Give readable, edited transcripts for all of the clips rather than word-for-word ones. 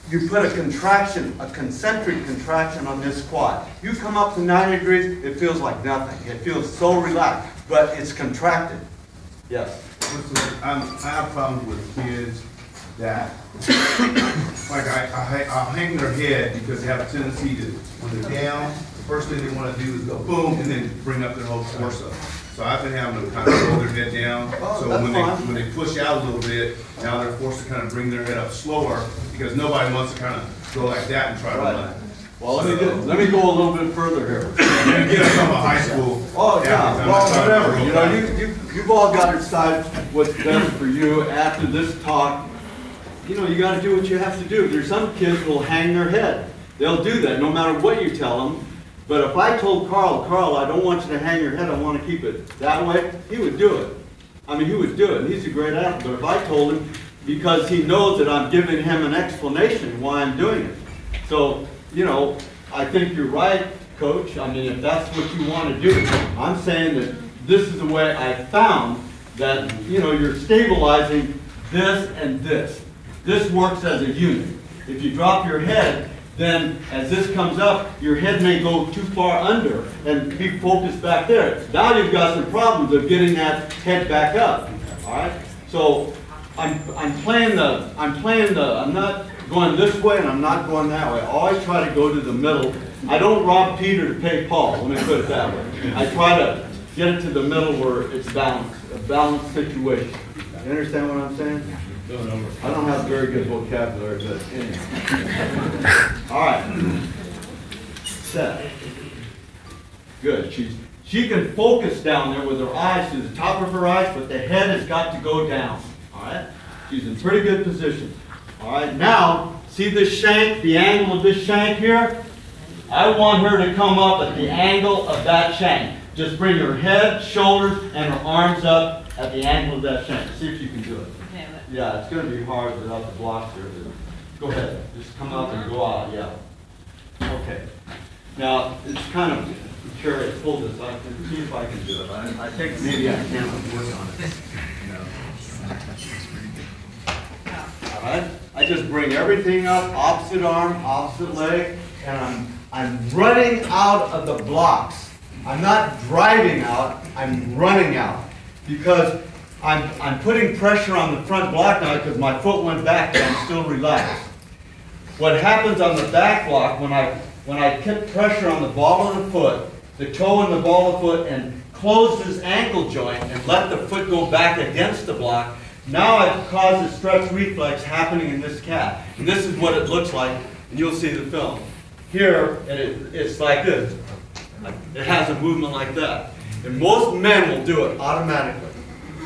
You put a contraction, a concentric contraction on this quad. You come up to 90 degrees, it feels like nothing. It feels so relaxed, but it's contracted. Yes? I have problems with kids that, like I'll hang their head because they have a tendency to, when they're down, the first thing they want to do is go boom and then bring up their whole torso. So I've been having them kind of roll their head down. So when they push out a little bit, now they're forced to kind of bring their head up slower because nobody wants to kind of go like that and try to run. Well, let me go a little bit further here. Again, from a high school. Oh yeah, well whatever. You know, you've all got to decide what's best for you after this talk. You know, you got to do what you have to do. There's some kids who will hang their head. They'll do that no matter what you tell them. But if I told Carl, I don't want you to hang your head, I want to keep it that way, he would do it. I mean, he would do it, and he's a great athlete. But if I told him, because he knows that I'm giving him an explanation why I'm doing it. So, you know, I think you're right, Coach. I mean, if that's what you want to do, I'm saying that this is the way I found that, you know, you're stabilizing this and this. This works as a unit. If you drop your head, then as this comes up, your head may go too far under and be focused back there. Now you've got some problems of getting that head back up. All right? So I'm not going this way and I'm not going that way. I always try to go to the middle. I don't rob Peter to pay Paul, let me put it that way. I try to get it to the middle where it's balanced, a balanced situation. You understand what I'm saying? I don't have very good vocabulary, but anyway. All right. Set. Good. She can focus down there with her eyes to the top of her eyes, but the head has got to go down. All right? She's in pretty good position. All right. Now, see this shank, the angle of this shank here? I want her to come up at the angle of that shank. Just bring her head, shoulders, and her arms up at the angle of that shank. See if you can do it. Yeah, it's going to be hard without the blocks here. Go ahead. Just come up and go out. Yeah. Okay. Now, it's kind of curious. Hold this. I can see if I can do it. I think maybe I can work on it. All right. I just bring everything up, opposite arm, opposite leg, and I'm running out of the blocks. I'm not driving out. I'm running out because I'm putting pressure on the front block now because my foot went back and I'm still relaxed. What happens on the back block when I put pressure on the ball of the foot, the toe and the ball of the foot, and close this ankle joint and let the foot go back against the block, now I've caused a stretch reflex happening in this calf. And this is what it looks like, and you'll see the film. Here, it's like this. It has a movement like that. And most men will do it automatically.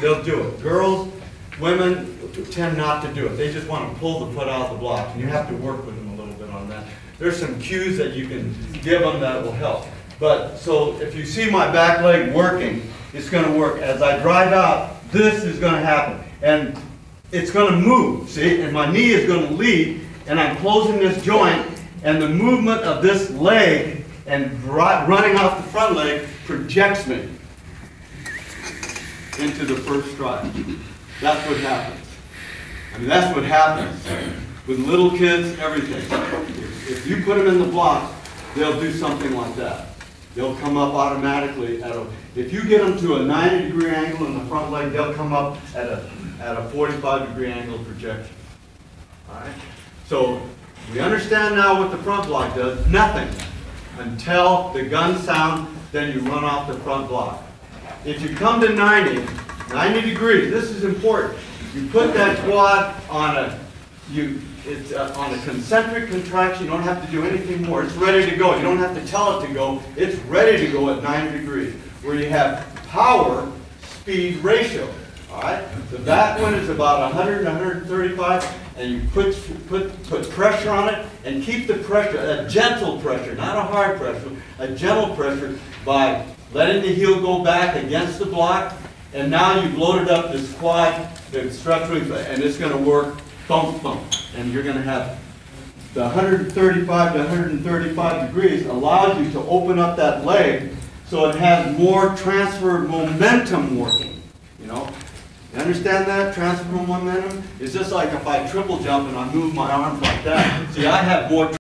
They'll do it. Girls, women tend not to do it. They just want to pull the foot out of the block. And you have to work with them a little bit on that. There's some cues that you can give them that will help. But so if you see my back leg working, it's going to work. As I drive out, this is going to happen. And it's going to move, see? And my knee is going to lead, and I'm closing this joint, and the movement of this leg and running off the front leg projects me into the first stride. That's what happens. I mean, that's what happens. With little kids, everything. If you put them in the blocks, they'll do something like that. They'll come up automatically. If you get them to a 90-degree angle in the front leg, they'll come up at a 45-degree angle projection. All right? So we understand now what the front block does. Nothing until the gun sound, then you run off the front block. If you come to 90 degrees, this is important. You put that quad on on a concentric contraction. You don't have to do anything more. It's ready to go. You don't have to tell it to go. It's ready to go at 90 degrees, where you have power-speed ratio. All right? So that one is about 100 to 135, and you put pressure on it, and keep the pressure, a gentle pressure, not a hard pressure, a gentle pressure by letting the heel go back against the block, and now you've loaded up this quad, the structuring, and it's going to work thump, thump. And you're going to have the 135 to 135 degrees allows you to open up that leg so it has more transfer momentum working, you know. You understand that? Transfer momentum? It's just like if I triple jump and I move my arms like that. See, I have more